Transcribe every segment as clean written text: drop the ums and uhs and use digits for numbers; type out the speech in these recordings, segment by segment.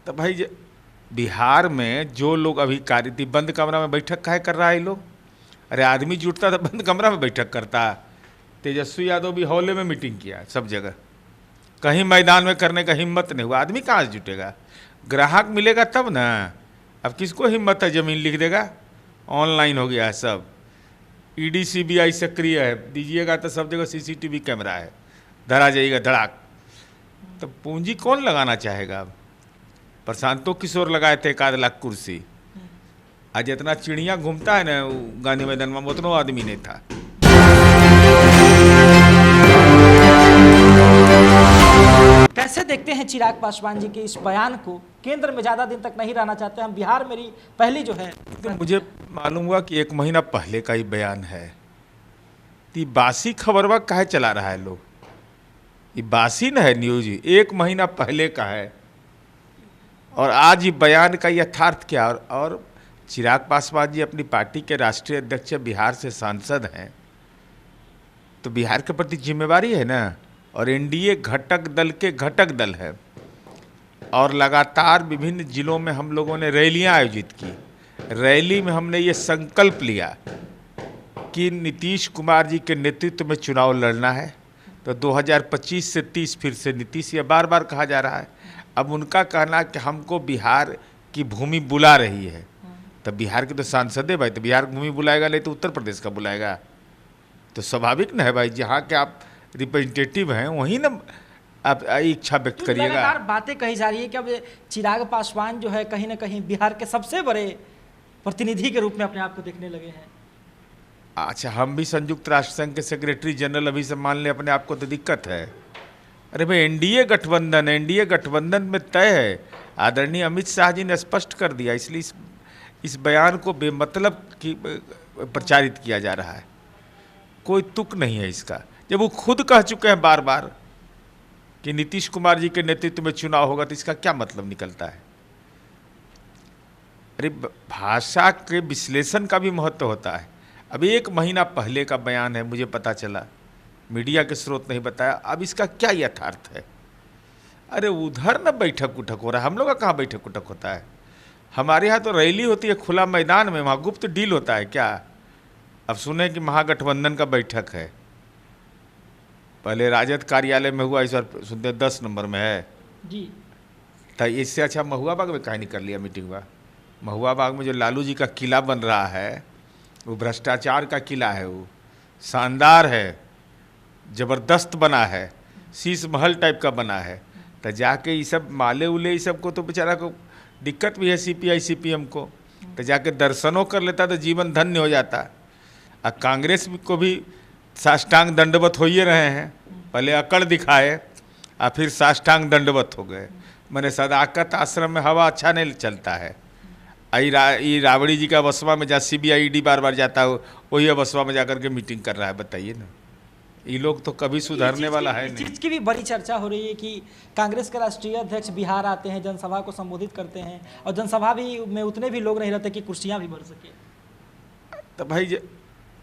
तो भाई बिहार में जो लोग अभी थी बंद कमरा में बैठक काहे कर रहा है ये लोग। अरे आदमी जुटता तो बंद कमरा में बैठक करता। तेजस्वी यादव भी हॉले में मीटिंग किया सब जगह, कहीं मैदान में करने का हिम्मत नहीं हुआ। आदमी कहाँ से जुटेगा, ग्राहक मिलेगा तब ना। अब किसको हिम्मत है, ज़मीन लिख देगा। ऑनलाइन हो गया है सब, ईडी सीबीआई सक्रिय है, दीजिएगा तो सब जगह सीसीटीवी कैमरा है, धरा जाइएगा धड़ाक। तो पूंजी कौन लगाना चाहेगा। अब प्रशांतो किशोर लगाए थे 1 लाख कुर्सी, आज इतना चिड़िया घूमता है ना गांधी मैदान में, उतना आदमी नहीं था। कैसे देखते हैं चिराग पासवान जी के इस बयान को। केंद्र में ज़्यादा दिन तक नहीं रहना चाहते, हम बिहार मेरी पहली जो है। तो मुझे मालूम हुआ कि 1 महीना पहले का ही बयान है। तो बासी खबरवा काहे चला रहा है लोग, ये बासी न है न्यूज, 1 महीना पहले का है। और आज ये बयान का यथार्थ क्या। और चिराग पासवान जी अपनी पार्टी के राष्ट्रीय अध्यक्ष, बिहार से सांसद हैं, तो बिहार के प्रति जिम्मेवारी है ना। और एनडीए घटक दल के घटक दल है, और लगातार विभिन्न जिलों में हम लोगों ने रैलियां आयोजित की। रैली में हमने ये संकल्प लिया कि नीतीश कुमार जी के नेतृत्व में चुनाव लड़ना है। तो 2025 से 30 फिर से नीतीश, ये बार बार कहा जा रहा है। अब उनका कहना कि हमको बिहार की भूमि बुला रही है, तो बिहार के तो सांसद है भाई, तो बिहार की भूमि बुलाएगा नहीं तो उत्तर प्रदेश का बुलाएगा। तो स्वाभाविक न है भाई, जहाँ के आप रिप्रेजेंटेटिव हैं वहीं ना आप इच्छा व्यक्त करिएगा। लगातार बातें कही जा रही है कि अब चिराग पासवान जो है कहीं ना कहीं बिहार के सबसे बड़े प्रतिनिधि के रूप में अपने आप को देखने लगे हैं। अच्छा, हम भी संयुक्त राष्ट्र संघ के सेक्रेटरी जनरल अभी से मान लें अपने आप को, तो दिक्कत है। अरे भाई एनडीए गठबंधन, एनडीए गठबंधन में तय है। आदरणीय अमित शाह जी ने स्पष्ट कर दिया, इसलिए इस बयान को बेमतलब की प्रचारित किया जा रहा है। कोई तुक नहीं है इसका, जब वो खुद कह चुके हैं बार बार कि नीतीश कुमार जी के नेतृत्व में चुनाव होगा, तो इसका क्या मतलब निकलता है। अरे भाषा के विश्लेषण का भी महत्व होता है। अभी 1 महीना पहले का बयान है, मुझे पता चला, मीडिया के स्रोत नहीं बताया। अब इसका क्या यथार्थ है। अरे उधर ना बैठक उठक हो रहा है, हम लोग का कहाँ बैठक उठक होता है। हमारे यहाँ तो रैली होती है खुला मैदान में, वहाँ गुप्त डील होता है क्या। अब सुने कि महागठबंधन का बैठक है, पहले राजद कार्यालय में हुआ, इस बार सुनते 10 नंबर में है जी। तो इससे अच्छा महुआ बाग में काहे नहीं कर लिया मीटिंग हुआ। महुआ बाग में जो लालू जी का किला बन रहा है, वो भ्रष्टाचार का किला है, वो शानदार है, ज़बरदस्त बना है, शीश महल टाइप का बना है। तो जाके ये सब माले उले ये सब को तो बेचारा को दिक्कत भी है, सीपीआई सीपीएम को, तो जाके दर्शनों कर लेता तो जीवन धन्य हो जाता। और कांग्रेस को भी साष्टांग दंडवत हो ही रहे हैं, पहले अकड़ दिखाए और फिर साष्टांग दंडवत हो गए। मैंने सदाकत आश्रम में हवा अच्छा नहीं चलता है। ये राबड़ी जी का बसवा में जहाँ सीबीआई ईडी बार बार जाता हो, वही बसवा में जाकर के मीटिंग कर रहा है। बताइए ना, ये लोग तो कभी सुधरने वाला है नहीं। इस चीज़ की भी बड़ी चर्चा हो रही है कि कांग्रेस के राष्ट्रीय अध्यक्ष बिहार आते हैं, जनसभा को संबोधित करते हैं, और जनसभा भी में उतने भी लोग नहीं रहते कि कुर्सियाँ भी भर सके। तो भाई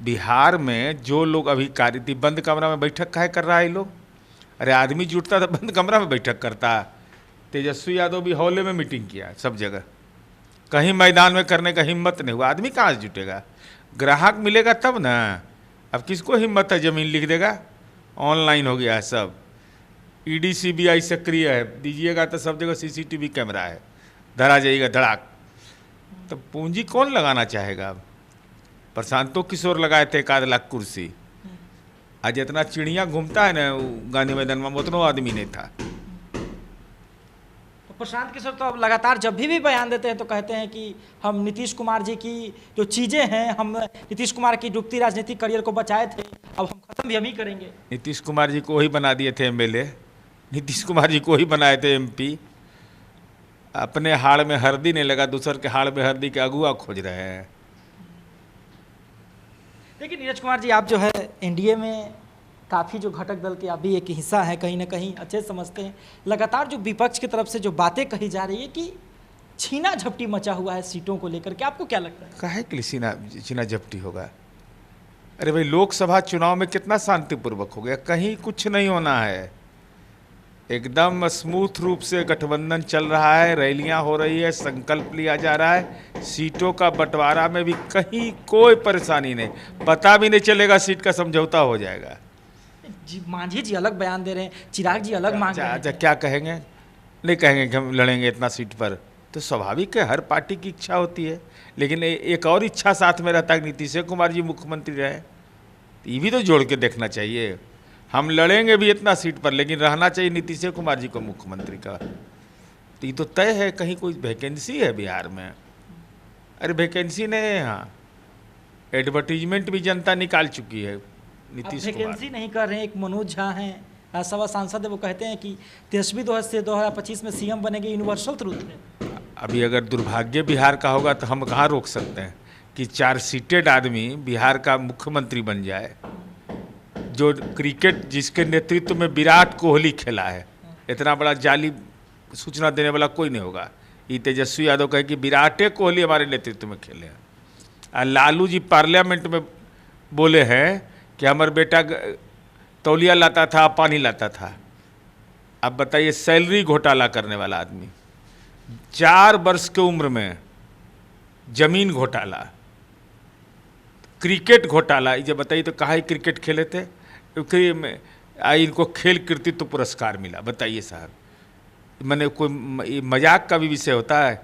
बिहार में जो लोग अभी थी बंद कमरा में बैठक काहे कर रहा है ये लोग। अरे आदमी जुटता तो बंद कमरा में बैठक करता। तेजस्वी यादव भी हॉले में मीटिंग किया सब जगह, कहीं मैदान में करने का हिम्मत नहीं हुआ। आदमी कहाँ से जुटेगा, ग्राहक मिलेगा तब ना। अब किसको हिम्मत है, ज़मीन लिख देगा। ऑनलाइन हो गया है सब, ईडी सीबीआई सक्रिय है, दीजिएगा तो सब जगह सीसीटीवी कैमरा है, धरा जाइएगा धड़ाक। तो पूंजी कौन लगाना चाहेगा। अब प्रशांतो किशोर लगाए थे 1 लाख कुर्सी, आज इतना चिड़िया घूमता है ना गांधी मैदान में, उतना आदमी नहीं था। तो प्रशांत किशोर तो अब लगातार जब भी बयान देते हैं तो कहते हैं कि हम नीतीश कुमार जी की जो चीज़ें हैं, हम नीतीश कुमार की डूबती राजनीतिक करियर को बचाए थे, अब हम खत्म भी हम ही करेंगे। नीतीश कुमार जी को ही बना दिए थे एमएलए, नीतीश कुमार जी को ही बनाए थे एमपी। अपने हाड़ में हल्दी नहीं लगा, दूसर के हाड़ में हल्दी के अगुआ खोज रहे हैं। लेकिन नीरज कुमार जी, आप जो है एनडीए में काफ़ी जो घटक दल के आप भी एक हिस्सा है, कहीं ना कहीं अच्छे समझते हैं। लगातार जो विपक्ष की तरफ से जो बातें कही जा रही है कि छीना झपटी मचा हुआ है सीटों को लेकर के, आपको क्या लगता है। काहे के लिए छीना झपटी होगा। अरे भाई लोकसभा चुनाव में कितना शांतिपूर्वक हो गया, कहीं कुछ नहीं होना है। एकदम स्मूथ रूप से गठबंधन चल रहा है, रैलियां हो रही है, संकल्प लिया जा रहा है। सीटों का बंटवारा में भी कहीं कोई परेशानी नहीं, पता भी नहीं चलेगा, सीट का समझौता हो जाएगा। जी मांझी जी अलग बयान दे रहे हैं, चिराग जी अलग मांग रहे अच्छा, हैं। क्या कहेंगे? नहीं कहेंगे कि हम लड़ेंगे इतना सीट पर, तो स्वाभाविक है, हर पार्टी की इच्छा होती है। लेकिन एक और इच्छा साथ में रहता है, नीतीश कुमार जी मुख्यमंत्री रहे, ये भी तो जोड़ के देखना चाहिए। हम लड़ेंगे भी इतना सीट पर, लेकिन रहना चाहिए नीतीश कुमार जी को मुख्यमंत्री का। तो ये तो तय है, कहीं कोई वैकेंसी है बिहार में? अरे वैकेंसी नहीं है यहाँ, एडवर्टीजमेंट भी जनता निकाल चुकी है नीतीश कुमार। वैकेंसी नहीं कर रहे हैं। एक मनोज झा हैं, राज्यसभा सांसद है, वो कहते हैं कि तेजस्वी 2025 में सीएम बनेंगे, यूनिवर्सल ट्रूथ है। अभी अगर दुर्भाग्य बिहार का होगा तो हम कहाँ रोक सकते हैं कि 4 सीटेड आदमी बिहार का मुख्यमंत्री बन जाए, जो क्रिकेट जिसके नेतृत्व में विराट कोहली खेला है। इतना बड़ा जाली सूचना देने वाला कोई नहीं होगा। ये तेजस्वी यादव कहे कि विराटे कोहली हमारे नेतृत्व में खेले हैं। और लालू जी पार्लियामेंट में बोले हैं कि हमारे बेटा तौलिया लाता था, पानी लाता था। अब बताइए, सैलरी घोटाला करने वाला आदमी, 4 वर्ष के उम्र में जमीन घोटाला, क्रिकेट घोटाला। ये बताइए तो कहाँ ही क्रिकेट खेले थे? क्योंकि इनको खेल कृतित्व पुरस्कार मिला। बताइए साहब, मैंने कोई मजाक का भी विषय होता है।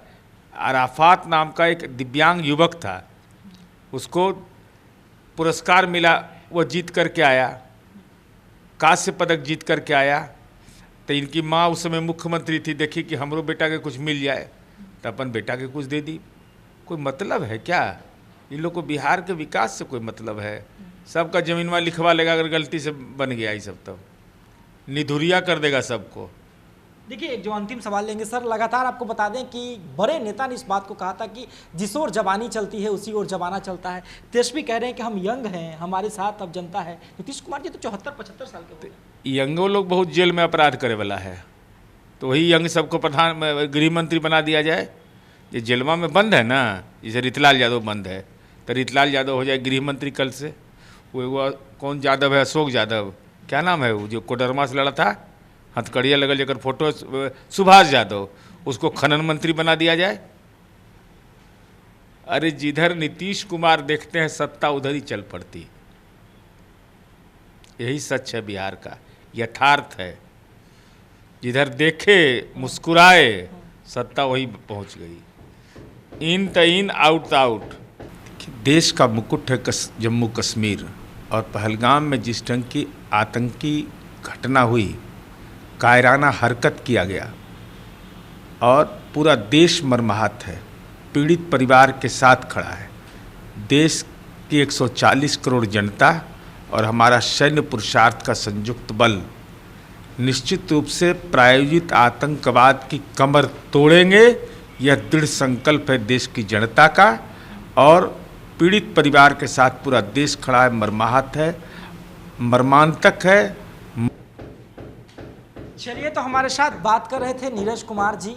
अराफात नाम का एक दिव्यांग युवक था, उसको पुरस्कार मिला, वो जीत करके आया, कांस्य पदक जीत करके आया। तो इनकी माँ उस समय मुख्यमंत्री थी, देखी कि हमरो बेटा के कुछ मिल जाए, तो अपन बेटा के कुछ दे दी। कोई मतलब है क्या? इन लोग को बिहार के विकास से कोई मतलब है? सबका जमीनवा लिखवा लेगा अगर गलती से बन गया, ये सब तो निधुरिया कर देगा सबको। देखिए, एक जो अंतिम सवाल लेंगे सर, लगातार आपको बता दें कि बड़े नेता ने इस बात को कहा था कि जिस ओर जवानी चलती है उसी ओर जमाना चलता है। तेजस्वी कह रहे हैं कि हम यंग हैं, हमारे साथ अब जनता है। नीतीश कुमार जी तो 74-75 साल के हो गए। यंगो लोग बहुत जेल में अपराध करे वाला है, तो वही यंग सबको प्रधान गृह मंत्री बना दिया जाए। ये जेलवा में बंद है ना, जैसे रितलाल यादव बंद है, तो रितलाल यादव हो जाए गृह मंत्री कल से। वो कौन यादव है, अशोक यादव, क्या नाम है वो जो कोडरमा से लड़ा था, हथकड़िया लगल जगह फोटो, सुभाष यादव, उसको खनन मंत्री बना दिया जाए। अरे जिधर नीतीश कुमार देखते हैं सत्ता उधर ही चल पड़ती। यही सच है बिहार का, यथार्थ है। जिधर देखे मुस्कुराए, सत्ता वही पहुंच गई। इन त इन, आउट त आउट। देश का मुकुट है जम्मू कश्मीर, और पहलगाम में जिस ढंग की आतंकी घटना हुई, कायराना हरकत किया गया, और पूरा देश मर्माहत है, पीड़ित परिवार के साथ खड़ा है। देश की 140 करोड़ जनता और हमारा सैन्य पुरुषार्थ का संयुक्त बल निश्चित रूप से प्रायोजित आतंकवाद की कमर तोड़ेंगे। यह दृढ़ संकल्प है देश की जनता का, और पीड़ित परिवार के साथ पूरा देश खड़ा है, मर्माहत है, मर्मांतक है। चलिए, तो हमारे साथ बात कर रहे थे नीरज कुमार जी।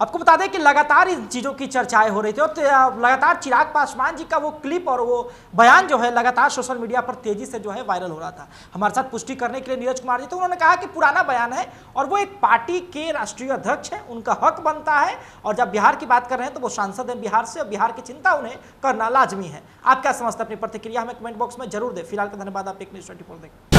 आपको बता दें कि लगातार इन चीज़ों की चर्चाएं हो रही थी, और लगातार चिराग पासवान जी का वो क्लिप और वो बयान जो है लगातार सोशल मीडिया पर तेजी से जो है वायरल हो रहा था। हमारे साथ पुष्टि करने के लिए नीरज कुमार जी, तो उन्होंने कहा कि पुराना बयान है और वो एक पार्टी के राष्ट्रीय अध्यक्ष हैं, उनका हक बनता है, और जब बिहार की बात कर रहे हैं तो वो सांसद हैं बिहार से, और बिहार की चिंता उन्हें करना लाजमी है। आप क्या समझते हैं? अपनी प्रतिक्रिया हमें कमेंट बॉक्स में जरूर दें। फिलहाल का धन्यवाद। आप एक न्यूज़ 24 देखें।